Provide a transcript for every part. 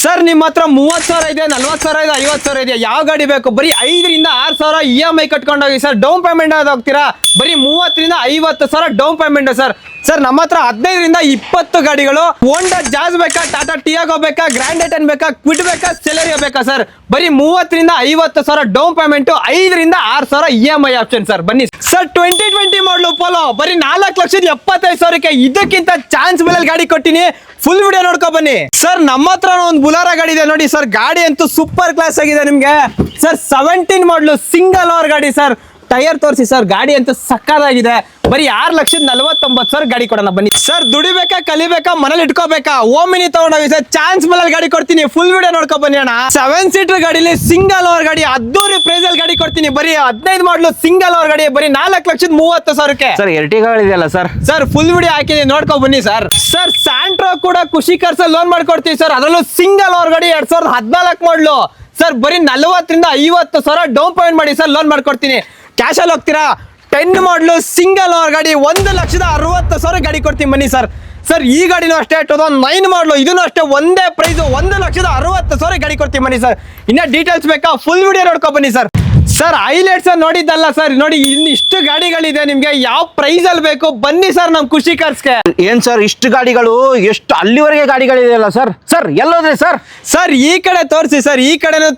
Sir ನಿಮ್ಮ ಹತ್ರ 30,000 ಇದೆ, 40,000 ಇದೆ, 50,000 ಇದೆ, ಯಾವ ಗಾಡಿ ಬೇಕು? ಬರೀ 5 ರಿಂದ 6,000 EMI ಕಟ್ಕೊಂಡು ಹೋಗಿ ಸರ್. ಡೌನ್ ಪೇಮೆಂಟ್ ಹೋಗ್ತೀರಾ? ಬರೀ 30 ರಿಂದ 50,000 ಡೌನ್ ಪೇಮೆಂಟ್ ಸರ್. ಸರ್ ನಮ್ಮ ಹತ್ರ 15 ರಿಂದ 20 ಗಾಡಿಗಳು. ಹೋಂಡಾ ಜಾಜ್ ಬೇಕಾ, ಟಾಟಾ ಟಿಯಾಗೋ ಬೇಕಾ, ಗ್ರ್ಯಾಂಡ್ ಐಟನ್ ಬೇಕಾ, ಕ್ವಿಡ್ ಬೇಕಾ, ಸೆಲೆರಿಯೋ ಬೇಕಾ ಸರ್? ಬರೀ 30 ರಿಂದ 50,000 ಡೌನ್ ಪೇಮೆಂಟ್, 5 ರಿಂದ 6,000 EMI ಆಪ್ಷನ್ ಸರ್. ಬನ್ನಿ ಸರ್. 2020 ಮಾಡಲು ಪೋಲೋ ಬರೀ 4,75,000ಕ್ಕೆ. ಇದಕ್ಕಿಂತ ಚಾನ್ಸ್ ಮೇಲೆ ಗಾಡಿ ಕೊಟ್ಟಿನಿ. ಫುಲ್ ವಿಡಿಯೋ ನೋಡ್ಕೊ ಬನ್ನಿ ಸರ್. ನಮ್ಮ ಹತ್ರ ಒಂದು ಬುಲಾರಾ ಗಾಡಿ ಇದೆ ನೋಡಿ ಸರ್. ಗಾಡಿ ಅಂತೂ ಸೂಪರ್ ಕ್ಲಾಸ್ ಆಗಿದೆ ನಿಮ್ಗೆ ಸರ್. 17 ಮಾಡಲು ಸಿಂಗಲ್ ಓವರ್ ಗಾಡಿ ಸರ್. ಟೈರ್ ತೋರಿಸಿ ಸರ್. ಗಾಡಿ ಅಂತೂ ಸಕ್ಕದಾಗಿದೆ. ಬರೀ 6,49,000 ಗಾಡಿ ಕೊಡೋಣ ಬನ್ನಿ ಸರ್. ದುಡಿಬೇಕಾ, ಕಲಿಬೇಕಾ, ಮನೇಲಿ ಇಟ್ಕೋಬೇಕಾ, ಓಮಿನಿ ತಗೊಂಡೋಗಿ ಸರ್. ಚಾನ್ಸ್ ಮೇಲೆ ಗಾಡಿ ಕೊಡ್ತೀನಿ. ಫುಲ್ ವಿಡಿಯೋ ನೋಡ್ಕೊ ಬನ್ನಿ ಅಣ್ಣ. 7 ಸೀಟರ್ ಗಾಡಿಲಿ ಸಿಂಗಲ್ ಓವರ್ ಗಾಡಿ ಅದ್ದೂರಿ ಪ್ರೈಸ್ ಅಲ್ಲಿ ಗಾಡಿ ಕೊಡ್ತೀನಿ. ಬರೀ 15 ಮಾಡಲು ಸಿಂಗಲ್ ಓವರ್ ಗಾಡಿ ಬರೀ 4,30,000ಕ್ಕೆ ಸರ್. ಎರ್ಟಿಗಾ ಇದೆಯಲ್ಲ ಸರ್. ಸರ್ ಫುಲ್ ವಿಡಿಯೋ ಹಾಕಿದೀನಿ, ನೋಡ್ಕೊ ಬನ್ನಿ ಸರ್. ಸರ್ ಸ್ಯಾಂಟ್ರೋ ಕೂಡ ಖುಷಿ ಕಾರ್ಸ್ ಲೋನ್ ಮಾಡ್ಕೊಡ್ತೀವಿ ಸರ್. ಅದರಲ್ಲೂ ಸಿಂಗಲ್ ಓವರ್ ಗಾಡಿ 2014 ಮಾಡಲು ಸರ್. ಬರೀ 40 ರಿಂದ 50,000 ಡೌನ್ ಪೇಮೆಂಟ್ ಮಾಡಿ ಸರ್. ಲೋನ್ ಮಾಡ್ಕೊಡ್ತೀನಿ. ಕ್ಯಾಶ್ ಅಲ್ಲಿ ಹೋಗ್ತೀರಾ? 10 ಮಾಡಲು ಸಿಂಗಲ್ ಓವರ್ ಗಾಡಿ 1,60,000 ಗಾಡಿ ಕೊಡ್ತೀನಿ ಬನ್ನಿ ಸರ್. ಸರ್ ಈ ಗಾಡಿನೂ ಅಷ್ಟೇ 2009 ಮಾಡಲು, ಇದನ್ನು ಅಷ್ಟೇ ಒಂದೇ ಪ್ರೈಸ್ 1,60,000 ಗಾಡಿ ಕೊಡ್ತೀನಿ ಬನ್ನಿ ಸರ್. ಇನ್ನ ಡೀಟೇಲ್ಸ್ ಬೇಕಾ? ಫುಲ್ ವಿಡಿಯೋ ನೋಡ್ಕೊ ಬನ್ನಿ ಸರ್. ಸರ್ ಹೈಲೈಟ್ಸ್ ನೋಡಿದ್ದಲ್ಲ ಸರ್, ನೋಡಿ ಇನ್ನಿಷ್ಟು ಗಾಡಿಗಳಿದೆ ನಿಮ್ಗೆ. ಯಾವ ಪ್ರೈಸ್ ಅಲ್ಲಿ ಬೇಕು ಬನ್ನಿ ಸರ್ ನಮ್ ಖುಷಿ ಕಾರ್ಸ್ಗೆ. ಏನ್ ಸರ್ ಇಷ್ಟು ಗಾಡಿಗಳು? ಎಷ್ಟು ಅಲ್ಲಿವರೆಗೆ ಗಾಡಿಗಳಿದೆಯಲ್ಲ ಸರ್. ಸರ್ ಎಲ್ಲೋದ್ರಿ ಸರ್? ಸರ್ ಈ ಕಡೆ ತೋರಿಸಿ ಸರ್. ಈ ಕಡೆನೂ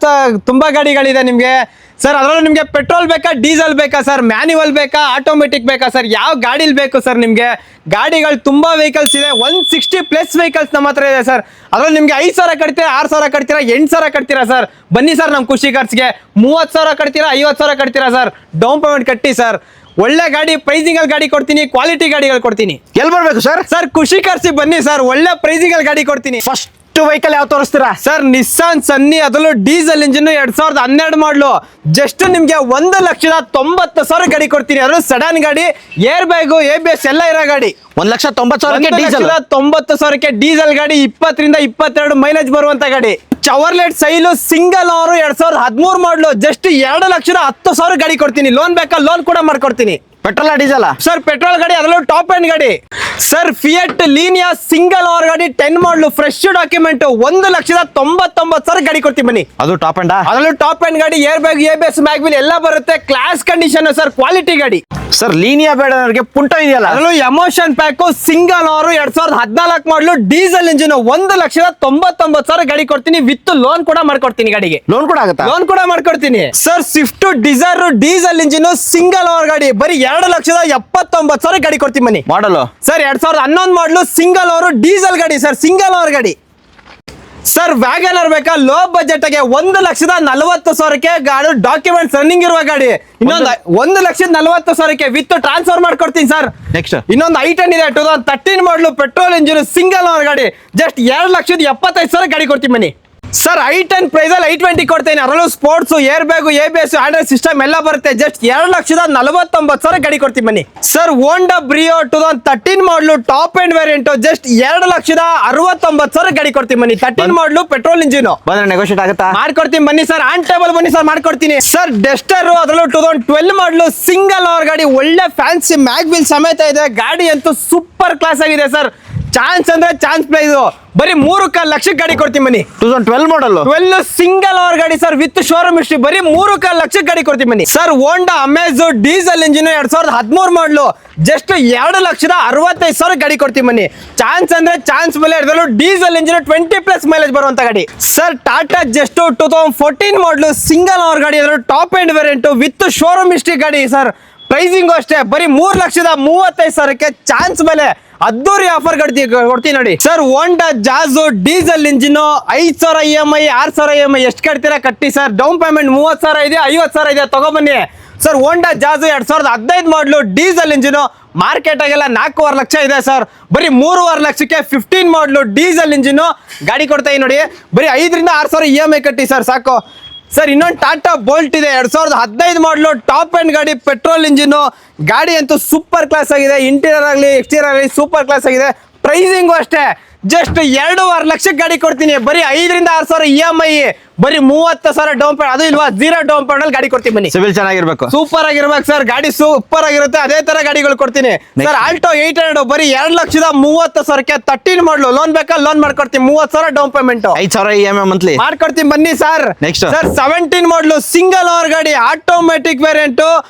ತುಂಬಾ ಗಾಡಿಗಳಿದೆ ನಿಮ್ಗೆ ಸರ್. ಅದರಲ್ಲೂ ನಿಮ್ಗೆ ಪೆಟ್ರೋಲ್ ಬೇಕಾ, ಡೀಸೆಲ್ ಬೇಕಾ ಸರ್, ಮ್ಯಾನ್ಯುವಲ್ ಬೇಕಾ, ಆಟೋಮೆಟಿಕ್ ಬೇಕಾ ಸರ್? ಯಾವ ಗಾಡಿಲಿ ಬೇಕು ಸರ್ ನಿಮ್ಗೆ? ಗಾಡಿಗಳು ತುಂಬಾ ವೆಹಿಕಲ್ಸ್ ಇದೆ. 160+ ವೆಹಿಕಲ್ಸ್ ನಮ್ಮ ಹತ್ರ ಇದೆ ಸರ್. ಅದ್ರಲ್ಲಿ ನಿಮ್ಗೆ 5,000 ಕಟ್ತೀರಾ, 6,000 ಕಟ್ತೀರಾ, 8,000 ಕಟ್ತೀರಾ ಸರ್? ಬನ್ನಿ ಸರ್ ನಮ್ ಖುಷಿ ಕಾರ್ಸ್ಗೆ. 30,000 ಕಟ್ತೀರಾ, 50,000 ಕಟ್ತೀರಾ ಸರ್? ಡೌನ್ ಪೇಮೆಂಟ್ ಕಟ್ಟಿ ಸರ್. ಒಳ್ಳೆ ಗಾಡಿ ಪ್ರೈಸಿಂಗ್ ಅಲ್ಲಿ ಗಾಡಿ ಕೊಡ್ತೀನಿ, ಕ್ವಾಲಿಟಿ ಗಾಡಿಗಳು ಕೊಡ್ತೀನಿ. ಎಲ್ಲಿ ಬರ್ಬೇಕು ಸರ್? ಸರ್ ಖುಷಿ ಕಾರ್ಸಿಗೆ ಬನ್ನಿ ಸರ್. ಒಳ್ಳೆ ಪ್ರೈಸಿಂಗ್ ಅಲ್ಲಿ ಗಾಡಿ ಕೊಡ್ತೀನಿ. ಫಸ್ಟ್ ವೆಹಿಕಲ್ ಯಾವ ತೋರಿಸ್ತೀರಾ ಸರ್? ನಿಸ್ಸಾನ್ ಸನ್ನಿ, ಅದರಲ್ಲೂ ಡೀಸೆಲ್ ಇಂಜಿನ್, 2012 ಮಾಡಲು. ಜಸ್ಟ್ ನಿಮ್ಗೆ 1,90,000 ಗಾಡಿ ಕೊಡ್ತೀನಿ. ಅದರಲ್ಲೂ ಸಡನ್ ಗಾಡಿ, ಏರ್ ಬ್ಯಾಗು, ABS ಎಲ್ಲ ಇರೋ ಗಾಡಿ. 1,90,000ಕ್ಕೆ ಡೀಸೆಲ್. 1,90,000ಕ್ಕೆ ಡೀಸೆಲ್ ಗಾಡಿ, 20 ರಿಂದ 22 ಮೈಲೇಜ್ ಬರುವಂತ ಗಾಡಿ. ಚವರ್ಲೆಟ್ ಸೈಲು ಸಿಂಗಲ್ ಓವರ್ 2013 ಮಾಡಲು. ಜಸ್ಟ್ 2,10,000 ಗಾಡಿ ಕೊಡ್ತೀನಿ. ಲೋನ್ ಬೇಕಾ? ಲೋನ್ ಕೂಡ ಮಾಡ್ಕೊಡ್ತೀನಿ. Petrol diesel sir? ಪೆಟ್ರೋಲ್ ಗಾಡಿ, ಅದರಲ್ಲೂ ಟಾಪ್ ಎಂಡ್ ಗಾಡಿ sir. Fiat Linea single owner ಗಾಡಿ 10 ಮಾಡಲು, ಫ್ರೆಶ್ ಡಾಕ್ಯುಮೆಂಟ್, 1,99,000 ಗಾಡಿ ಕೊಡ್ತೀನಿ ಬನ್ನಿ. ಅದು ಟಾಪ್ ಎಂಡ್. ಅದರಲ್ಲೂ ಟಾಪ್ ಎಂಡ್ ಗಾಡಿ, ಏರ್ ಬ್ಯಾಗ್, ABS, ಮ್ಯಾಗ್ವಿಲ್ ಎಲ್ಲ ಬರುತ್ತೆ. ಕ್ಲಾಸ್ ಕಂಡೀಷನ್ ಸರ್, ಕ್ವಾಲಿಟಿ ಗಾಡಿ. ಸರ್ ಲೀನಿಯಾ ಬೇಡ ನನಗೆ, ಪುಂಟೋ ಇದೆಯಲ್ಲ. ಅದರಲ್ಲೂ ಎಮೋಷನ್ ಪ್ಯಾಕ್ ಸಿಂಗಲ್ ಓವರ್ 2014 ಮಾಡಲು, ಡೀಸೆಲ್ ಇಂಜಿನ್, 1,99,000 ಗಾಡಿ ಕೊಡ್ತೀನಿ. ವಿತ್ ಲೋನ್ ಕೂಡ ಮಾಡ್ಕೊಡ್ತೀನಿ ಗಾಡಿಗೆ. ಲೋನ್ ಕೂಡ ಆಗುತ್ತಾ? ಲೋನ್ ಕೂಡ ಮಾಡ್ಕೊಡ್ತೀನಿ sir. Swift Dzire diesel engine single owner ಗಾಡಿ ಬರೀ 2,79,000 ಗಾಡಿ ಕೊಡ್ತೀನಿ ಬನ್ನಿ. ಮಾಡಲು ಸರ್ 2011 ಮಾಡಲು, ಸಿಂಗಲ್ ಓವರ್ ಡೀಸೆಲ್ ಗಾಡಿ ಸರ್. ಸಿಂಗಲ್ ಓವರ್ ಗಾಡಿ ಸರ್. ವ್ಯಾಗನರ್ ಬೇಕಾ? ಲೋ ಬಜೆಟ್ ಗೆ 1,40,000ಕ್ಕೆ ಗಾಡಿ, ಡಾಕ್ಯುಮೆಂಟ್ಸ್ ರನ್ನಿಂಗ್ ಇರುವ ಗಾಡಿ. ಇನ್ನೊಂದು 1,40,000ಕ್ಕೆ ವಿತ್ ಟ್ರಾನ್ಸ್ಫರ್ ಮಾಡ್ಕೊಡ್ತೀನಿ ಸರ್. ನೆಕ್ಸ್ಟ್ ಇನ್ನೊಂದು I10 ಇದೆ, 2013 ಮಾಡಲು, ಪೆಟ್ರೋಲ್ ಇಂಜಿನ್, ಸಿಂಗಲ್ ಓವರ್ ಗಾಡಿ. ಜಸ್ಟ್ 2,75,000 ಗಾಡಿ ಕೊಡ್ತೀನಿ ಬನ್ನಿ ಸರ್. I10 ಪ್ರೈಸ್ ಅಲ್ಲಿ I20 ಕೊಡ್ತೇನೆ. ಅದರಲ್ಲೂ sports, air bag, ABS, Android system ಎಲ್ಲ ಬರುತ್ತೆ. ಜಸ್ಟ್ 2,49,000 ಗಾಡಿ ಕೊಡ್ತೀನಿ ಬನ್ನಿ ಸರ್. ಹೋಂಡಾ ಬ್ರಿಯೋ 2013 ಮಾಡಲು, ಟಾಪ್ ಎಂಡ್ ವೇರಿಯಂಟ್, ಜಸ್ಟ್ 2,69,000 ಗಾಡಿ ಕೊಡ್ತೀನಿ ಬನ್ನಿ. 13 ಮಾಡಲು, ಪೆಟ್ರೋಲ್ ಇಂಜಿನ್. ಬಂದ್ರೆ ನೆಗೋಷಿಯೇಟ್ ಆಗುತ್ತಾ? ಮಾಡ್ಕೊಡ್ತೀನಿ ಬನ್ನಿ ಸರ್. ಆನ್ ಟೇಬಲ್ ಬನ್ನಿ ಸರ್, ಮಾಡ್ಕೊಡ್ತೀನಿ ಸರ್. ಡೆಸ್ಟರ್, ಅದರಲ್ಲೂ 2012 ಮಾಡಲು, ಸಿಂಗಲ್ ಓವರ್ ಗಾಡಿ, ಒಳ್ಳೆ ಫ್ಯಾನ್ಸಿ ಮ್ಯಾಗ್ವಿಲ್ ಸಮೇತ ಇದೆ. ಗಾಡಿ ಅಂತೂ ಸೂಪರ್ ಕ್ಲಾಸ್ ಆಗಿದೆ ಸರ್. ಚಾನ್ಸ್ ಅಂದ್ರೆ ಚಾನ್ಸ್ ಪ್ರೈಸ್ ಬರೀ 3,00,000 ಗಾಡಿ ಕೊಡ್ತೀನಿ ಬನ್ನಿ. 2012 ಮಾಡಲ್, 12 ಸಿಂಗಲ್ ಓವರ್ ಗಾಡಿ ಸರ್. ವಿತ್ ಶೋರೂಮ್ ಹಿಸ್ಟ್ರಿ, ಬರೀ 3,00,000 ಗಾಡಿ ಕೊಡ್ತೀನಿ ಬನ್ನಿ ಸರ್. ಹೋಂಡಾ ಅಮೇಜ್ ಡೀಸೆಲ್ ಇಂಜಿನ್, 2013 ಮಾಡಲು, ಜಸ್ಟ್ 2,65,000 ಗಾಡಿ ಕೊಡ್ತೀನಿ ಬನ್ನಿ. ಚಾನ್ಸ್ ಅಂದ್ರೆ ಚಾನ್ಸ್ ಮೇಲೆ. ಡೀಸೆಲ್ ಇಂಜಿನ್, 20+ ಮೈಲೇಜ್ ಬರುವಂತ ಗಾಡಿ ಸರ್. ಟಾಟಾ ಜಸ್ಟ್ 2014 ಮಾಡಲು, ಸಿಂಗಲ್ ಓವರ್ ಗಾಡಿ, top end variant, with showroom history ಗಾಡಿ ಸರ್. ಪ್ರೈಸಿಂಗ್ ಅಷ್ಟೇ ಬರೀ 3,35,000ಕ್ಕೆ ಚಾನ್ಸ್ ಮೇಲೆ ಅದ್ದೂರಿ ಆಫರ್ ಕೊಡ್ತೀನಿ ನೋಡಿ ಸರ್. ಹೋಂಡಾ jazz diesel engine, 5,000 EMI, 6,000 EMI ಎಷ್ಟು ಕಟ್ತೀರಾ ಕಟ್ಟಿ ಸರ್. ಡೌನ್ ಪೇಮೆಂಟ್ 30,000 ಇದೆ, 50,000 ಇದೆ, ತಗೊಬನ್ನಿ ಸರ್. ಹೋಂಡಾ ಜಾಜ್ 2015 ಮಾಡಲು, ಡೀಸೆಲ್ ಇಂಜಿನ್, ಮಾರ್ಕೆಟ್ ಆಗೆಲ್ಲ 4,25,000 ಲಕ್ಷ ಇದೆ ಸರ್. ಬರೀ 3,25,000 ಲಕ್ಷಕ್ಕೆ 15 ಮಾಡಲು, ಡೀಸೆಲ್ ಇಂಜಿನ್ ಗಾಡಿ ಕೊಡ್ತಾ ನೋಡಿ. ಬರೀ 5 ರಿಂದ 6,000 EMI ಕಟ್ಟಿ ಸರ್, ಸಾಕು ಸರ್. ಇನ್ನೊಂದು ಟಾಟಾ ಬೋಲ್ಟ್ ಇದೆ, 2015 ಮಾಡಲು, ಟಾಪ್ ಎಂಡ್ ಗಾಡಿ, ಪೆಟ್ರೋಲ್ ಇಂಜಿನ್ ಗಾಡಿ ಅಂತೂ ಸೂಪರ್ ಕ್ಲಾಸ್ ಆಗಿದೆ. ಇಂಟೀರಿಯರ್ ಆಗಲಿ, ಎಕ್ಸ್ಟೀರಿಯರ್ ಆಗಲಿ ಸೂಪರ್ ಕ್ಲಾಸ್ ಆಗಿದೆ. ಪ್ರೈಸಿಂಗು ಅಷ್ಟೇ ಜಸ್ಟ್ 2.5 ಲಕ್ಷಕ್ಕೆ ಗಾಡಿ ಕೊಡ್ತೀನಿ. ಬರೀ 5,000 ಇ ಎಂ ಐ, ಬರೀ 30,000 ಡೌನ್ ಪೇಮೆಂಟ್, ಅದು ಇಲ್ವಾ 0 ಡೌನ್ ಪೇಮೆಂಟ್ ಅಲ್ಲಿ ಗಾಡಿ ಕೊಡ್ತೀನಿ ಬನ್ನಿ. ಸಿವಿಲ್ ಚೆನ್ನಾಗಿರ್ಬೇಕು, ಸೂಪರ್ ಆಗಿರ್ಬೇಕು ಸರ್, ಗಾಡಿ ಸೂಪರ್ ಆಗಿರುತ್ತೆ. ಅದೇ ತರ ಗಾಡಿಗಳು ಕೊಡ್ತೀನಿ ಸರ್. ಆಲ್ಟೋ 800 ಬರೀ 2,30,000ಕ್ಕೆ 13 ಮಾಡಲು ಲೋನ್ ಬೇಕಾ ಲೋನ್ ಮಾಡ್ಕೊಡ್ತೀನಿ. 30,000 ಡೌನ್ ಪೇಮೆಂಟ್, 5,000 EMI ಮಂತ್ಲಿ ಮಾಡ್ಕೊಡ್ತೀನಿ ಬನ್ನಿ ಸರ್. Next. ಸರ್ 17 ಮಾಡಲು ಸಿಂಗಲ್ ಓನರ್ ಗಾಡಿ, ಆಟೋಮೆಟಿಕ್ ವೇರಿಯಂಟ್,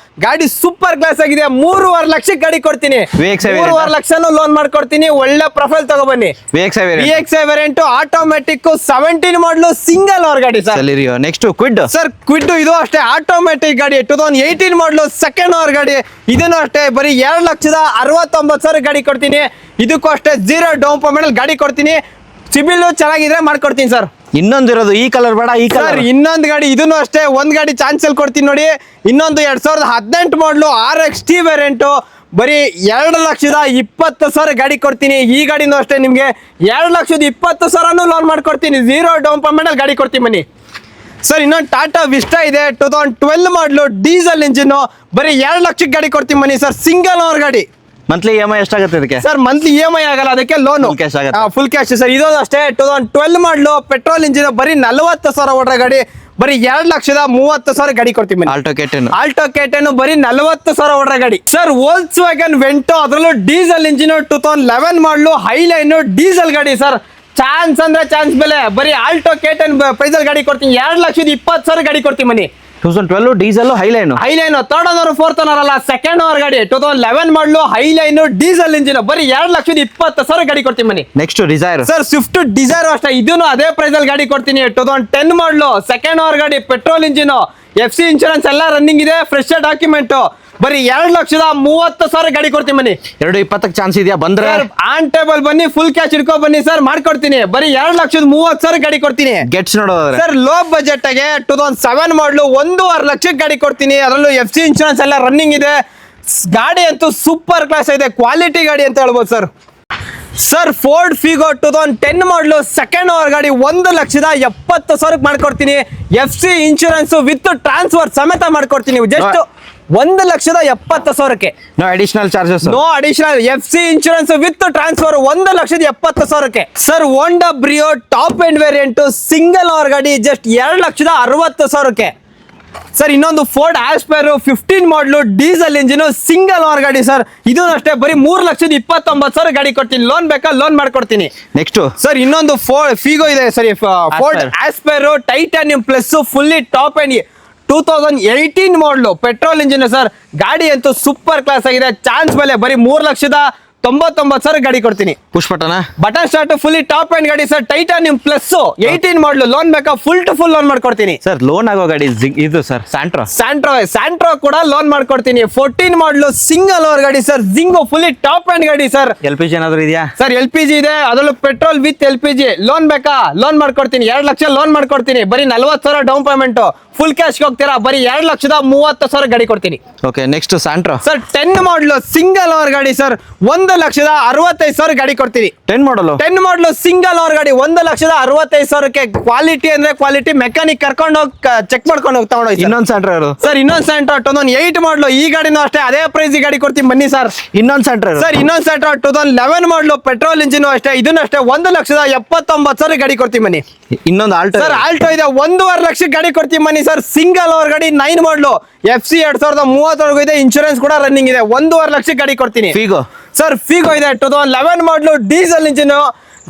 ಗಾಡಿ ಸೂಪರ್ ಕ್ಲಾಸ್ ಆಗಿದೆ. 3.5 ಲಕ್ಷಕ್ಕೆ ಗಾಡಿ ಕೊಡ್ತೀನಿ. VXI 3.5 ಲಕ್ಷನೂ ಲೋನ್ ಮಾಡ್ಕೊಡ್ತೀನಿ. ಒಳ್ಳೆ ಪ್ರೊಫೈಲ್ ತಗೊಬನ್ನಿ. VXI ವೇರಿಯಂಟ್ ಆಟೋಮೆಟಿಕ್ 17 ಮಾಡಲು ಸಿಂಗಲ್ ಓನರ್ ಗಾಡಿ sir. Next Kwid sir Kwid ಇದು ಅಷ್ಟೇ ಆಟೋಮೆಟಿಕ್ ಗಾಡಿ, 2018 ಮಾಡಲು ಸೆಕೆಂಡ್ ಓನರ್ ಗಾಡಿ. ಇದನ್ನು ಅಷ್ಟೇ ಬರೀ 2,69,000 ಗಾಡಿ ಕೊಡ್ತೀನಿ. ಇದಕ್ಕೂ ಅಷ್ಟೇ 0 ಡೌನ್ ಪೇಮೆಂಟ್ ಅಲ್ಲಿ ಗಾಡಿ ಕೊಡ್ತೀನಿ. ಸಿಬಿಲ್ ಚೆನ್ನಾಗಿದ್ರೆ ಮಾಡ್ಕೊಡ್ತೀನಿ ಸರ್. ಇನ್ನೊಂದು ಇರೋದು ಈ ಕಲರ್ ಬೇಡ, ಈ ಸರ್ ಕಲರ್ ಇನ್ನೊಂದು ಗಾಡಿ, ಇದನ್ನು ಅಷ್ಟೇ ಒಂದ್ ಗಾಡಿ ಚಾನ್ಸ್ ಅಲ್ಲಿ ಕೊಡ್ತೀನಿ ನೋಡಿ. ಇನ್ನೊಂದು 2018 ಮಾಡಲು RXT ವೇರಿಯಂಟ್, ಬರೀ 2,20,000 ಗಾಡಿ ಕೊಡ್ತೀನಿ. ಈ ಗಾಡಿನೂ ಅಷ್ಟೇ ನಿಮ್ಗೆ 2,20,000 ಲೋನ್ ಮಾಡ್ಕೊಡ್ತೀನಿ. 0 ಡೌನ್ ಪೇಮೆಂಟ್ ಅಲ್ಲಿ ಗಾಡಿ ಕೊಡ್ತೀನಿ ಬನ್ನಿ ಸರ್. ಇನ್ನೊಂದು ಟಾಟಾ ವಿಸ್ಟಾ ಇದೆ, 2012 ಮಾಡಲು ಡೀಸೆಲ್ ಇಂಜಿನ್, ಬರೀ 2 ಲಕ್ಷಕ್ಕೆ ಗಾಡಿ ಕೊಡ್ತೀನಿ ಬನ್ನಿ ಸರ್. ಸಿಂಗಲ್ ಓನರ್ ಗಾಡಿ. ಮಂತ್ಲಿ EMI ಎಷ್ಟಾಗುತ್ತೆ ಇದಕ್ಕೆ? ಸರ್ ಮಂತ್ಲಿ EMI ಆಗಲ್ಲ, ಅದಕ್ಕೆ ಲೋನ್ Full cash ಆಗುತ್ತೆ. Full cash sir. ಇದು ಅಷ್ಟೇ 2012 ಮಾಡಲು ಪೆಟ್ರೋಲ್ ಇಂಜಿನ್, ಬರೀ 40,000 ಓಡ್ರ ಗಾಡಿ, ಬರೀ 2,30,000 ಗಾಡಿ ಕೊಡ್ತೀನಿ ಬನ್ನಿ. ಆಲ್ಟೋ K10 ಆಲ್ಟೋ K10 ಬರೀ 40,000 ಓಡ್ರ ಗಾಡಿ ಸರ್. ವೋಲ್ಕ್ಸ್ ವ್ಯಾಗನ್ ವೆಂಟೋ, ಅದರಲ್ಲೂ ಡೀಸೆಲ್ ಇಂಜಿನ್, 2011 ಮಾಡಲು ಹೈಲೈನ್ ಡೀಸೆಲ್ ಗಾಡಿ ಸರ್. ಚಾನ್ಸ್ ಅಂದ್ರೆ ಚಾನ್ಸ್ ಬೆಲೆ, ಬರೀ ಆಲ್ಟೋ K10 ಪ್ರೈಸ್ ಅಲ್ಲಿ ಗಾಡಿ ಕೊಡ್ತೀನಿ. 2,20,000 ಗಾಡಿ ಕೊಡ್ತೀನಿ ಬನ್ನಿ. 2012 diesel Highline third owner fourth owner ಅಲ್ಲ, ಸೆಕೆಂಡ್ ಓನರ್ ಗಾಡಿ, 2011 ಮಾಡಲು ಹೈಲೈನ್ ಡೀಸೆಲ್ ಇಂಜಿನ್, ಬರೀ 2,20,000 ಗಾಡಿ ಕೊಡ್ತೀನಿ ಬನ್ನಿ. Next Dzire sir Swift Dzire ಅಷ್ಟೇ, ಇದನ್ನು ಅದೇ ಪ್ರೈಸ್ ಅಲ್ಲಿ ಗಾಡಿ ಕೊಡ್ತೀನಿ. 2010 ಮಾಡಲು ಸೆಕೆಂಡ್ ಓನರ್ ಗಾಡಿ, ಪೆಟ್ರೋಲ್ ಇಂಜಿನ್, FC ಇನ್ಶೂರೆನ್ಸ್ ಎಲ್ಲ ರನ್ನಿಂಗ್ ಇದೆ, ಫ್ರೆಶ್ ಡಾಕ್ಯುಮೆಂಟ್, ಬರೀ 2,30,000 ಗಾಡಿ ಕೊಡ್ತೀನಿ ಬನ್ನಿ. 2.20ಕ್ಕೆ ಚಾನ್ಸ್ ಇದೆಯಾ ಬಂದ್ರೆ? ಆನ್ ಟೇಬಲ್ ಬನ್ನಿ, ಫುಲ್ ಕ್ಯಾಶ್ ಇಟ್ಕೊ ಬನ್ನಿ ಸರ್, ಮಾಡ್ಕೊಡ್ತೀನಿ. ಬರೀ 2,30,000 ಗಾಡಿ ಕೊಡ್ತೀನಿ. ಗೆಟ್ಸ್ ನೋಡೋದ್ರೆ ಸರ್ ಲೋ ಬಜೆಟ್ ಆಗಿ 2007 ಮಾಡಲು 1.5 ಲಕ್ಷಕ್ಕೆ ಗಾಡಿ ಕೊಡ್ತೀನಿ. ಅದರಲ್ಲೂ FC ಇನ್ಶೂರೆನ್ಸ್ ಎಲ್ಲ ರನ್ನಿಂಗ್ ಇದೆ. ಗಾಡಿ ಅಂತೂ ಸೂಪರ್ ಕ್ಲಾಸ್ ಇದೆ, ಕ್ವಾಲಿಟಿ ಗಾಡಿ ಅಂತ ಹೇಳ್ಬೋದು ಸರ್. ಸರ್ ಫೋರ್ಡ್ ಫಿಗೋ 2010 ಮಾಡಲು ಸೆಕೆಂಡ್ ಓನರ್ ಗಾಡಿ, 1,70,000 ಮಾಡ್ಕೊಡ್ತೀನಿ. FC ಇನ್ಶೂರೆನ್ಸ್ ವಿತ್ ಟ್ರಾನ್ಸ್ಫರ್ ಸಮೇತ ಮಾಡ್ಕೊಡ್ತೀನಿ. ಜಸ್ಟ್ 1,70,000ಕ್ಕೆ, no additional charges, no additional. FC insurance with transfer 1,70,000ಕ್ಕೆ. Sir Honda Brio top end variant, single owner ಗಾಡಿ, ಜಸ್ಟ್ 2,60,000ಕ್ಕೆ. ಸರ್ ಇನ್ನೊಂದು ಫೋರ್ಡ್ ಆಸ್ಪೈರ್ 15 ಮಾಡಲು ಡೀಸೆಲ್ ಇಂಜಿನ್, ಸಿಂಗಲ್ ಓನರ್ ಗಾಡಿ ಸರ್. ಇದು ಅಷ್ಟೇ ಬರೀ 3,29,000 ಗಾಡಿ ಕೊಡ್ತೀನಿ. ಲೋನ್ ಬೇಕಾ ಲೋನ್ ಮಾಡ್ಕೊಡ್ತೀನಿ. ನೆಕ್ಸ್ಟ್ ಸರ್ ಇನ್ನೊಂದು ಫಿಗೋ ಇದೆ ಸರಿ, Ford aspire titanium plus, fully top end, 2018 ಮಾಡಲು ಪೆಟ್ರೋಲ್ ಇಂಜಿನ್ ಸರ್. ಗಾಡಿ ಅಂತೂ ಸೂಪರ್ ಕ್ಲಾಸ್ ಆಗಿದೆ, ಚಾನ್ಸ್ ಬೆಲೆ, ಬರೀ 3,99,000 ಗಾಡಿ ಕೊಡ್ತೀನಿ. Push button start, fully top end ಗಾಡಿ ಸರ್. ಟೈಟಾನಿಯಂ ಪ್ಲಸ್ 18 ಮಾಡಲು, ಲೋನ್ ಬೇಕಾ ಫುಲ್ ಟು ಫುಲ್ ಲೋನ್ ಮಾಡ್ಕೊಡ್ತೀನಿ ಸರ್. ಲೋನ್ ಆಗೋ ಗಾಡಿ ಇದು ಸರ್ ಸ್ಯಾಂಟ್ರೋ ಕೂಡ ಲೋನ್ ಮಾಡ್ಕೊಡ್ತೀನಿ. 14 ಮಾಡಲು ಸಿಂಗಲ್ ಓನರ್ ಗಾಡಿ sir. Jingo fully top end ಗಾಡಿ ಸರ್. LPG ಏನಾದ್ರು ಇದೆಯಾ ಸರ್? LPG ಇದೆ, ಅದರಲ್ಲೂ ಪೆಟ್ರೋಲ್ ವಿತ್ LPG. ಲೋನ್ ಬೇಕಾ ಲೋನ್ ಮಾಡ್ಕೊಡ್ತೀನಿ. 2 ಲಕ್ಷ ಲೋನ್ ಮಾಡ್ಕೊಡ್ತೀನಿ. ಬರೀ 40,000 ಡೌನ್ ಪೇಮೆಂಟ್, ಫುಲ್ ಕ್ಯಾಶ್ ಹೋಗ್ತೀರಾ? ಬರೀ 2,30,000 ಗಾಡಿ ಕೊಡ್ತೀನಿ. ಓಕೆ ನೆಕ್ಸ್ಟ್ ಸ್ಯಾಂಟ್ರೋ ಸರ್ 10 ಮಾಡಲು ಸಿಂಗಲ್ ಓನರ್ ಗಾಡಿ ಸರ್. 1,65,000 ಗಾಡಿ ಕೊಡ್ತೀನಿ. 10 ಮಾಡಲು ಸಿಂಗಲ್ ಓನರ್ ಗಾಡಿ, 1,65,000ಕ್ಕೆ. ಕ್ವಾಲಿಟಿ ಅಂದ್ರೆ ಕ್ವಾಲಿಟಿ, ಮೆಕ್ಯಾನಿಕ್ ಕರ್ಕೊಂಡು ಹೋಗಿ ಚೆಕ್ ಮಾಡ್ಕೊಂಡು ಹೋಗಿ ತಗೊಂಡೋಗಿ. ಇನ್ನೊಂದು ಸ್ಯಾಂಟ್ರೋ ಇರೋದು ಸರ್, ಇನ್ನೊಂದು ಸ್ಯಾಂಟ್ರೋ 2008 ಮಾಡಲು, ಈ ಗಾಡಿನೂ ಅಷ್ಟೇ ಅದೇ ಪ್ರೈಸ್ ಗಾಡಿ ಕೊಡ್ತೀನಿ ಬನ್ನಿ ಸರ್. ಇನ್ನೊಂದು ಸ್ಯಾಂಟ್ರೋ ಸರ್ ಇನ್ನೊಂದು ಸ್ಯಾಂಟ್ರೋ 2011 ಮಾಡಲು ಪೆಟ್ರೋಲ್ ಇಂಜಿನ್ ಅಷ್ಟೇ, ಇದನ್ನು ಅಷ್ಟೇ 1,79,000 ಗಾಡಿ ಕೊಡ್ತೀನಿ ಬನ್ನಿ. ಇನ್ನೊಂದು ಆಲ್ಟೋ ಸರ್ ಆಲ್ಟೋ ಇದೆ, 1.5 ಲಕ್ಷಕ್ಕೆ ಗಾಡಿ ಕೊಡ್ತೀನಿ ಬನ್ನಿ ಸರ್. ಸಿಂಗಲ್ ಓವರ್ ಗಾಡಿ, 9 ಮಾಡಲು, FC 2030 ಇದೆ, ಇನ್ಶೂರೆನ್ಸ್ ಕೂಡ ರನ್ನಿಂಗ್ ಇದೆ. 1.5 ಲಕ್ಷಕ್ಕೆ ಗಾಡಿ ಕೊಡ್ತೀನಿ. ಫಿಗೋ ಸರ್ ಫಿಗೋ ಇದೆ, 2011 ಮಾಡಲು ಡೀಸೆಲ್ ಇಂಜಿನ್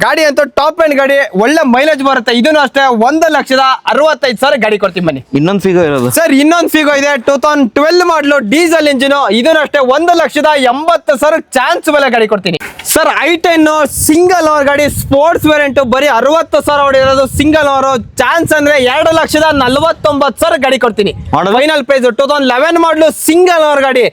ಗಾಡಿ ಅಂತೂ ಟಾಪ್ ಎಂಡ್ ಗಾಡಿ, ಒಳ್ಳೆ ಮೈಲೇಜ್ ಬರುತ್ತೆ. ಇದನ್ನು ಅಷ್ಟೇ 1,65,000 ಗಾಡಿ ಕೊಡ್ತೀನಿ ಬನ್ನಿ. ಇನ್ನೊಂದು ಫಿಗೋ ಇರೋದು ಸರ್ ಇನ್ನೊಂದು ಫಿಗೋ ಇದೆ, 2012 ಮಾಡಲು ಡೀಸೆಲ್ ಇಂಜಿನ್, ಇದನ್ನು ಅಷ್ಟೇ 1,80,000 ಚಾನ್ಸ್ ಬೆಲೆ ಗಾಡಿ ಕೊಡ್ತೀನಿ. ಸರ್ I10 ಸಿಂಗಲ್ ಓವರ್ ಗಾಡಿ, ಸ್ಪೋರ್ಟ್ಸ್ ವೇರಿಯಂಟ್, ಬರೀ 60,000 ಹೊಡಿರೋದು. ಸಿಂಗಲ್ ಓವರ್, ಚಾನ್ಸ್ ಅಂದ್ರೆ 2,49,000 ಗಾಡಿ ಕೊಡ್ತೀನಿ. ಫೈನಲ್ ಪ್ರೈಸ್ 2011 ಮಾಡಲು ಸಿಂಗಲ್ ಓವರ್ ಗಾಡಿ,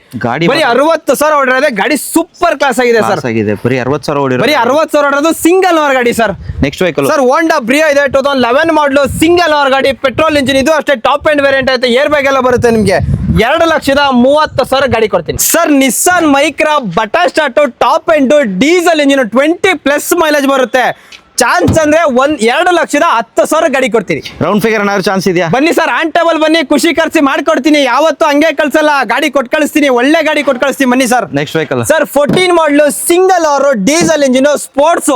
ಬರೀ 60,000 ಹೊಡಿರೋದೆ. ಗಾಡಿ ಸೂಪರ್ ಕ್ಲಾಸ್ ಆಗಿದೆ ಸರ್. ಬರೀ 60,000 ಹೊಡಿರೋದು, ಬರೀ 60,000 ಹೊಡಿರೋದು, ಸಿಂಗಲ್ ಓವರ್ ಗಾಡಿ sir. Next vehicle sir Honda Brio ಇದೆ, 2011 ಮಾಡಲು ಸಿಂಗಲ್ ಓವರ್ ಗಾಡಿ, ಪೆಟ್ರೋಲ್ ಇಂಜಿನ್. ಇದು ಅಷ್ಟೇ ಟಾಪ್ ಎಂಡ್ ವೇರಿಯಂಟ್ ಐತೆ, ಏರ್ ಬ್ಯಾಗ್ ಎಲ್ಲ ಬರುತ್ತೆ ನಿಮ್ಗೆ. 2,30,000 ಗಾಡಿ ಕೊಡ್ತೀನಿ. Sir Nissan Micra button start top end diesel engine, 20+ mileage ಬರುತ್ತೆ. ಚಾನ್ಸ್ ಅಂದ್ರೆ 2,10,000 ಗಾಡಿ ಕೊಡ್ತೀನಿ. ರೌಂಡ್ ಫಿಗರ್ ಏನಾದ್ರು ಚಾನ್ಸ್ ಇದೆಯಾ? ಬನ್ನಿ ಸರ್, ಆನ್ ಟೇಬಲ್ ಬನ್ನಿ, ಖುಷಿ ಖರ್ಚಿ ಮಾಡ್ಕೊಡ್ತೀನಿ. ಯಾವತ್ತು ಹಂಗೆ ಕಳ್ಸಲ್ಲ, ಗಾಡಿ ಕೊಟ್ಟು ಕಳಿಸ್ತೀನಿ, ಒಳ್ಳೆ ಗಾಡಿ ಕೊಟ್ಟು ಕಳಿಸ್ತೀನಿ ಬನ್ನಿ ಸರ್. ನೆಕ್ಸ್ಟ್ ವೆಹಿಕಲ್ ಸರ್ 14 ಮಾಡಲು single owner diesel engine, sports,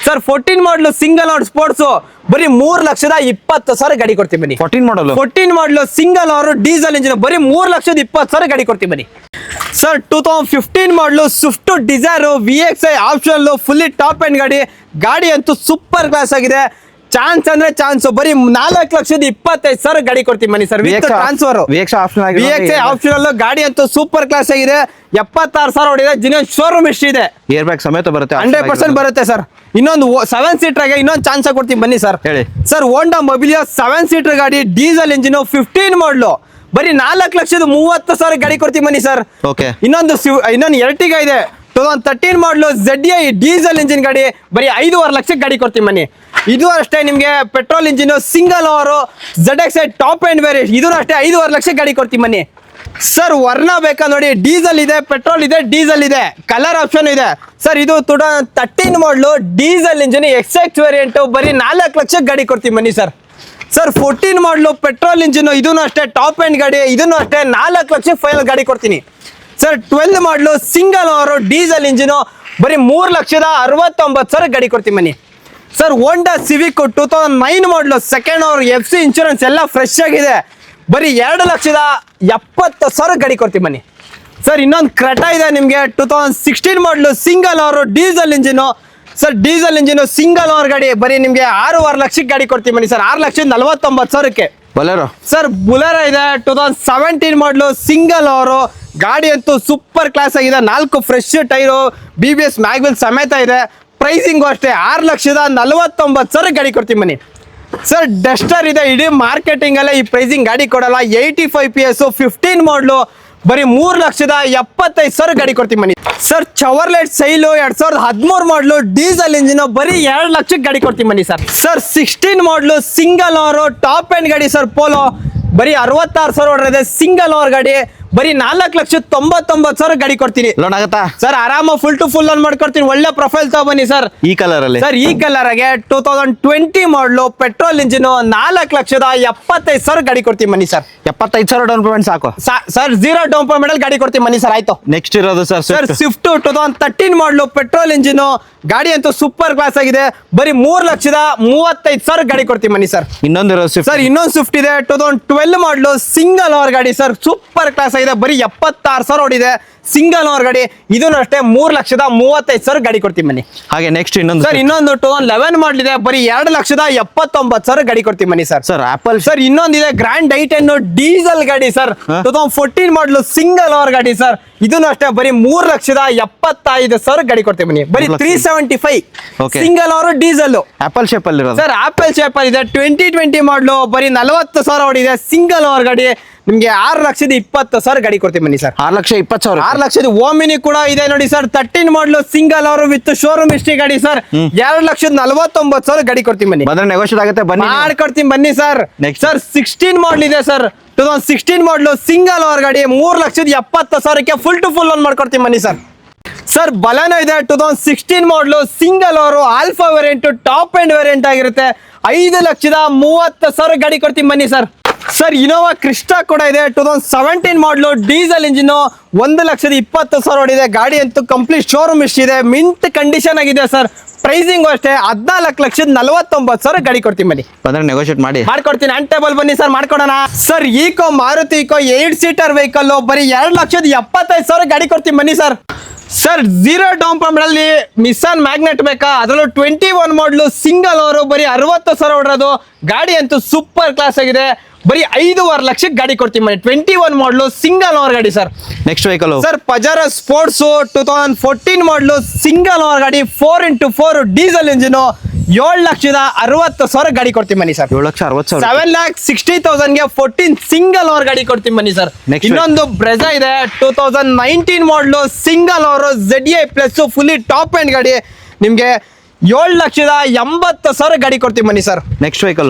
sir 14 ಮಾಡಲು ಸಿಂಗಲ್ ಓನರ್ ಸ್ಪೋರ್ಟ್ಸ್ ಬರೀ 3,20,000 ಗಾಡಿ ಕೊಡ್ತೀವಿ ಬನ್ನಿ. 14 ಮಾಡಲ್ 14 ಮಾಡಲು ಸಿಂಗಲ್ ಓನರ್ ಡೀಸೆಲ್ ಇಂಜಿನ್ ಬರೀ 3,20,000 ಗಾಡಿ ಕೊಡ್ತೀವಿ ಬನ್ನಿ. ಸರ್ 2015 ಮಾಡಲು Swift Dzire VXI optional fully top end ಗಾಡಿ ಅಂತೂ ಸೂಪರ್ ಕ್ಲಾಸ್ ಆಗಿದೆ. ಚಾನ್ಸ್ ಅಂದ್ರೆ ಚಾನ್ಸ್ ಬರೀ 4,25,000 ಗಾಡಿ ಕೊಡ್ತೀವಿ ಬನ್ನಿ sir with transfer. VXI optional ಗಾಡಿ ಅಂತೂ ಸೂಪರ್ ಕ್ಲಾಸ್ ಆಗಿದೆ. 76,000 ಹೊಡಿದೆ. ಜಿನಿಯನ್ ಶೋರೂಮ್ ಹಿಸ್ಟ್ರಿ ಇದೆ. ಏರ್ ಬ್ಯಾಗ್ ಸಮೇತ ಬರುತ್ತೆ. 100% ಬರುತ್ತೆ ಸರ್. ಇನ್ನೊಂದು 7 ಸೀಟರ್ ಗೆ ಇನ್ನೊಂದು ಚಾನ್ಸ್ ಕೊಡ್ತೀವಿ ಬನ್ನಿ ಸರ್. ಹೇಳಿ ಸರ್ ಹೋಂಡಾ ಮೊಬಿಲಿಯೋ 7 ಸೀಟರ್ ಗಾಡಿ ಡೀಸೆಲ್ ಇಂಜಿನ್ 15 ಮಾಡಲು ಬರೀ 4,30,000 ಗಾಡಿ ಕೊಡ್ತೀವಿ ಬನ್ನಿ ಸರ್. ಓಕೆ. ಇನ್ನೊಂದು Ertiga ಇದೆ 2013 ಮಾಡಲು ZDI ಡೀಸೆಲ್ ಇಂಜಿನ್ ಗಾಡಿ ಬರೀ 5.5 ಲಕ್ಷಕ್ಕೆ ಗಾಡಿ ಕೊಡ್ತೀವಿ ಬನ್ನಿ. ಇದು ಅಷ್ಟೇ ನಿಮಗೆ petrol engine single over ZXi top end variant ಇದು ಅಷ್ಟೇ 5.5 ಲಕ್ಷಕ್ಕೆ ಗಾಡಿ ಕೊಡ್ತೀವಿ ಬನ್ನಿ. ಸರ್ ವರ್ಣ ಬೇಕಾ ನೋಡಿ, ಡೀಸೆಲ್ ಇದೆ, ಪೆಟ್ರೋಲ್ ಇದೆ, ಡೀಸೆಲ್ ಇದೆ, ಕಲರ್ ಆಪ್ಷನ್ ಇದೆ ಸರ್. ಇದು 2013 ಮಾಡಲು ಡೀಸೆಲ್ ಇಂಜಿನ್ XX ವೇರಿಯಂಟ್ ಬರೀ 4 ಲಕ್ಷಕ್ಕೆ ಗಾಡಿ ಕೊಡ್ತೀವಿ ಬನ್ನಿ ಸರ್. ಸರ್ 14 ಮಾಡಲು ಪೆಟ್ರೋಲ್ ಇಂಜಿನ್ ಇದನ್ನು ಅಷ್ಟೇ ಟಾಪ್ ಎಂಡ್ ಗಾಡಿ ಇದನ್ನು ಅಷ್ಟೇ 4 ಲಕ್ಷಕ್ಕೆ ಫೈನಲ್ ಗಾಡಿ ಕೊಡ್ತೀನಿ ಸರ್. 12 ಮಾಡಲು ಸಿಂಗಲ್ ಓವರ್ ಡೀಸೆಲ್ ಇಂಜಿನ್ ಬರೀ 3,69,000 ಗಾಡಿ ಕೊಡ್ತೀವಿ ಬನ್ನಿ ಸರ್. ಹೋಂಡಾ ಸಿವಿಕ್ 2009 ಮಾಡಲು ಸೆಕೆಂಡ್ ಓವರ್ FC ಇನ್ಶೂರೆನ್ಸ್ ಎಲ್ಲ ಫ್ರೆಶ್ ಆಗಿದೆ ಬರೀ 2,70,000 ಗಾಡಿ ಕೊಡ್ತೀವಿ ಬನ್ನಿ ಸರ್. ಇನ್ನೊಂದು ಕ್ರೆಟಾ ಇದೆ ನಿಮಗೆ 2016 ಮಾಡಲು single owner diesel engine sir. Diesel engine single owner ಗಾಡಿ ಬರೀ ನಿಮಗೆ 6.5 ಲಕ್ಷಕ್ಕೆ ಗಾಡಿ ಕೊಡ್ತೀವಿ ಬನ್ನಿ ಸರ್. 6,49,000ಕ್ಕೆ ಬೊಲೆರೋ ಸರ್. ಬುಲೆರೋ ಇದೆ 2017 ಮಾಡಲು ಸಿಂಗಲ್ ಓವರ್ ಗಾಡಿ ಅಂತೂ ಸೂಪರ್ ಕ್ಲಾಸ್ ಆಗಿದೆ. 4 ಫ್ರೆಶ್ ಟೈರು BBS ಮ್ಯಾಗ್ವಿಲ್ ಸಮೇತ ಇದೆ. ಪ್ರೈಸಿಂಗು ಅಷ್ಟೇ 6,49,000 ಗಾಡಿ ಕೊಡ್ತೀವಿ ಬನ್ನಿ ಸರ್. ಡಸ್ಟರ್ ಇದೆ, ಇಡೀ ಮಾರ್ಕೆಟಿಂಗ್ ಅಲ್ಲೇ ಈ ಪ್ರೈಸಿಂಗ್ ಗಾಡಿ ಕೊಡಲ್ಲ. 85 PS 15 ಮಾಡಲು ಬರೀ 3,70,000 ಗಾಡಿ ಕೊಡ್ತೀವಿ ಬನ್ನಿ ಸರ್. ಚವರ್ಲೆಟ್ ಸೈಲು 2013 ಮಾಡಲು ಡೀಸೆಲ್ ಇಂಜಿನ್ ಬರೀ 2 ಲಕ್ಷಕ್ಕೆ ಗಾಡಿ ಕೊಡ್ತೀವಿ ಬನ್ನಿ ಸರ್. ಸರ್ 16 ಮಾಡಲು ಸಿಂಗಲ್ ಓವರ್ ಟಾಪ್ ಎಂಡ್ ಗಾಡಿ ಸರ್. ಪೋಲೋ ಬರೀ 66,000 ಹೊಡೆದಿದೆ. ಸಿಂಗಲ್ ಓವರ್ ಗಾಡಿ ಬರೀ 4,99,000 ಗಾಡಿ ಕೊಡ್ತೀನಿ. ಲೋನ್ ಆಗುತ್ತಾ ಸರ್? ಆರಾಮ ಫುಲ್ ಟು ಫುಲ್ ಲೋನ್ ಮಾಡ್ಕೊಡ್ತೀನಿ. ಒಳ್ಳೆ ಪ್ರೊಫೈಲ್ ತಗೊಬನ್ನಿ ಸರ್. ಈ ಕಲರ್ ಅಲ್ಲಿ ಸರ್ ಈ ಕಲರ್ ಆಗಿ 2020 ಮಾಡಲು ಪೆಟ್ರೋಲ್ ಇಂಜಿನ್ 4,75,000 ಗಾಡಿ ಕೊಡ್ತೀನಿ ಬನ್ನಿ ಸರ್. 75,000 ಡೌನ್ ಪೇಮೆಂಟ್ ಸಾಕು ಸರ್. 0 ಡೌನ್ ಪೇಮೆಂಟ್ ಗಾಡಿ ಕೊಡ್ತೀನಿ ಬನ್ನಿ ಸರ್. ಆಯ್ತು. ನೆಕ್ಸ್ಟ್ ಇರೋದು ಸರ್ ಸ್ವಿಫ್ಟ್ 2013 ಮಾಡಲು ಪೆಟ್ರೋಲ್ ಇಂಜಿನ್ ಗಾಡಿ ಅಂತೂ ಸೂಪರ್ ಕ್ಲಾಸ್ ಆಗಿದೆ. ಬರೀ 3,35,000 ಗಾಡಿ ಕೊಡ್ತೀನಿ ಬನ್ನಿ ಸರ್. ಇನ್ನೊಂದು ಸರ್ ಇನ್ನೊಂದು ಸ್ವಿಫ್ಟ್ ಇದೆ 2012 ಮಾಡಲು ಸಿಂಗಲ್ ಓವರ್ ಗಾಡಿ ಸರ್. ಸೂಪರ್ ಕ್ಲಾಸ್ ಆಗಿದೆ. ಬರೀ 76,000 ಹೊಡಿದೆ. ಸಿಂಗಲ್ ಓವರ್ ಗಾಡಿ ಇದನ್ನು ಅಷ್ಟೇ 3,35,000 ಗಾಡಿ ಕೊಡ್ತೀನಿ ಬನ್ನಿ. ಹಾಗೆ ನೆಕ್ಸ್ಟ್ ಇನ್ನೊಂದು ಸರ್ ಇನ್ನೊಂದು 2011 ಮಾಡಲಿದೆ ಬರೀ 2,79,000 ಗಾಡಿ ಕೊಡ್ತೀನಿ ಬನ್ನಿ ಸರ್. ಸರ್ ಆಪಲ್ ಸರ್ ಇನ್ನೊಂದಿದೆ ಗ್ರ್ಯಾಂಡ್ ಐಟನ್ ಡೀಸೆಲ್ ಗಾಡಿ ಸರ್. 2014 ಮಾಡಲು ಸಿಂಗಲ್ ಓವರ್ ಗಾಡಿ ಸರ್. ಇದನ್ನು ಅಷ್ಟೇ ಬರೀ 3,75,000 ಗಾಡಿ ಕೊಡ್ತೀನಿ ಬನ್ನಿ. ಬರೀ 375 single owner diesel apple shape ಅಲ್ಲಿ ಸರ್. ಆಪಲ್ ಶೇಪ್ ಅಲ್ಲಿ ಇದೆ 2020 ಮಾಡಲು ಬರೀ 40,000 ಹೊಡಿದೆ. ಸಿಂಗಲ್ ಓವರ್ ಗಾಡಿ ನಿಮ್ಗೆ 6,20,000 ಗಾಡಿ ಕೊಡ್ತೀನಿ ಬನ್ನಿ ಸರ್. 6,20,000 6,00,000 ಓಮಿನಿ ಕೂಡ ಇದೆ ನೋಡಿ ಸರ್. 13 ಮಾಡಲು single over with showroom history ಗಾಡಿ ಸರ್. 2,49,000 ಗಾಡಿ ಕೊಡ್ತೀನಿ ಬನ್ನಿ. ಬಂದ್ರೆ ನೆಗೋಷಿಯೇಟ್ ಆಗುತ್ತೆ ಬನ್ನಿ, ಮಾಡ್ಕೊಡ್ತೀನಿ ಬನ್ನಿ ಸರ್. ಸರ್ 16 ಮಾಡಲ್ ಇದೆ ಸರ್. 2016 ಮಾಡಲು ಸಿಂಗಲ್ ಓವರ್ ಗಾಡಿ 3,70,000ಕ್ಕೆ ಫುಲ್ ಟು ಫುಲ್ ಲೋನ್ ಮಾಡ್ಕೊಡ್ತೀನಿ ಬನ್ನಿ ಸರ್. ಸರ್ ಬಲೆನೋ ಇದೆ 2016 ಮಾಡಲು single over alpha variant top end variant ಆಗಿರುತ್ತೆ. 5,30,000 ಗಾಡಿ ಕೊಡ್ತೀನಿ ಬನ್ನಿ ಸರ್. ಸರ್ ಇನೋವಾ ಕ್ರಿಸ್ಟಾ ಕೂಡ ಇದೆ 2017 ಮಾಡಲು ಡೀಸೆಲ್ ಇಂಜಿನ್ 1,20,000 ಹೊಡಿದೆ. ಗಾಡಿ ಅಂತೂ ಕಂಪ್ಲೀಟ್ ಶೋರೂಮ್ ಇದೆ. ಮಿಂಟ್ ಕಂಡೀಷನ್ ಆಗಿದೆ ಸರ್. ಪ್ರೈಸಿಂಗ್ ಅಷ್ಟೇ 14,49,000 ಗಾಡಿ ಕೊಡ್ತೀನಿ ಬನ್ನಿ. ಬಂದ್ರೆ ನೆಗೋಷಿಯೇಟ್ ಮಾಡ್ಕೊಡ್ತೀನಿ. ಅನ್ ಟೇಬಲ್ ಬನ್ನಿ ಸರ್, ಮಾಡ್ಕೊಡೋಣ. Sir Eeco Maruti Eeco 8 seater vehicle ಬರೀ 2,75,000 ಗಾಡಿ ಕೊಡ್ತೀನಿ ಬನ್ನಿ ಸರ್. ಸರ್ 0 ಡೌನ್ ಪೇಮೆಂಟ್ ಅಲ್ಲಿ ನಿಸ್ಸಾನ್ ಮ್ಯಾಗ್ನೆಟ್ ಬೇಕಾ? ಅದರಲ್ಲೂ 21 ಮಾಡಲು ಸಿಂಗಲ್ ಓವರ್ ಬರೀ 60,000 ಹೊಡೋದು. ಗಾಡಿ ಅಂತೂ ಸೂಪರ್ ಕ್ಲಾಸ್ ಆಗಿದೆ. ಬರೀ 5.5 ಲಕ್ಷಕ್ಕೆ ಗಾಡಿ ಕೊಡ್ತೀನಿ ಬನ್ನಿ. 21 ಮಾಡಲು ಸಿಂಗಲ್ ಓವರ್ ಗಾಡಿ sir. Next vehicle sir Pajero sports 2014 ಮಾಡಲು ಸಿಂಗಲ್ ಓವರ್ ಗಾಡಿ 4x4 ಡೀಸೆಲ್ ಇಂಜಿನ್ 7,60,000 ಗಾಡಿ ಕೊಡ್ತೀನಿ ಬನ್ನಿ ಸರ್. 7,60,000 7,60,000ಗೆ 14 ಸಿಂಗಲ್ ಓವರ್ ಗಾಡಿ ಕೊಡ್ತೀನಿ ಬನ್ನಿ ಸರ್. ಇನ್ನೊಂದು ಬ್ರೆಜಾ ಇದೆ 2019 ಮಾಡಲು single over ZDI plus fully top end ಗಾಡಿ ನಿಮ್ಗೆ 7,80,000 ಗಾಡಿ ಕೊಡ್ತೀನಿ ಬನ್ನಿ sir. Next vehicle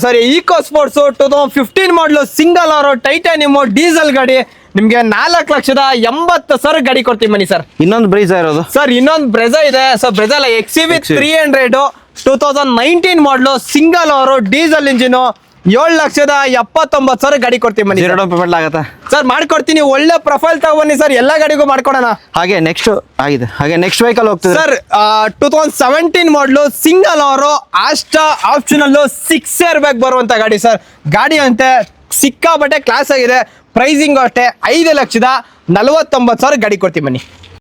sir eco sports 2015 ಮಾಡಲು ಸಿಂಗಲ್ ಓವರ್ ಟೈಟಾನಿಯಮ್ ಡೀಸೆಲ್ ಗಾಡಿ ನಿಮ್ಗೆ 4,80,000 ಗಾಡಿ ಕೊಡ್ತೀನಿ ಬನ್ನಿ ಸರ್. ಇನ್ನೊಂದು ಬ್ರೀಜಾ ಇರೋದು ಸರ್. ಇನ್ನೊಂದು ಬ್ರೆಜಾ ಇದೆ ಸರ್. ಬ್ರೆಜಾ XCV 300 2019 ಮಾಡಲು ಸಿಂಗಲ್ ಓವರ್ ಡೀಸೆಲ್ ಇಂಜಿನ್ 7,79,000 ಗಾಡಿ ಕೊಡ್ತೀನಿ ಬನ್ನಿ ಜೀರೋ ಡೌನ್ ಪೇಮೆಂಟ್ ಆಗತ್ತಾ? ಸರ್ ಮಾಡ್ಕೊಡ್ತೀನಿ. ಒಳ್ಳೆ ಪ್ರೊಫೈಲ್ ತಗೊಬನ್ನಿ ಸರ್, ಎಲ್ಲ ಗಾಡಿಗೂ ಮಾಡ್ಕೊಡೋಣ. ಹಾಗೆ ನೆಕ್ಸ್ಟ್ ಆಗಿದೆ. ಹಾಗೆ ನೆಕ್ಸ್ಟ್ ವೆಹಿಕಲ್ ಹೋಗ್ತದೆ ಸರ್ 2017 ಮಾಡಲು ಸಿಂಗಲ್ ಅವರು ಆಸ್ಟಾ ಆಪ್ಷನಲ್ 6 ಇಯರ್ ಬ್ಯಾಕ್ ಬರುವಂತ ಗಾಡಿ ಸರ್. ಗಾಡಿ ಅಂತೆ ಸಿಕ್ಕಾಬಟ್ಟೆ ಕ್ಲಾಸ್ ಆಗಿದೆ. ಪ್ರೈಸಿಂಗ್ ಅಷ್ಟೇ 5,49,000 ಗಾಡಿ ಕೊಡ್ತೀನಿ ಬನ್ನಿ.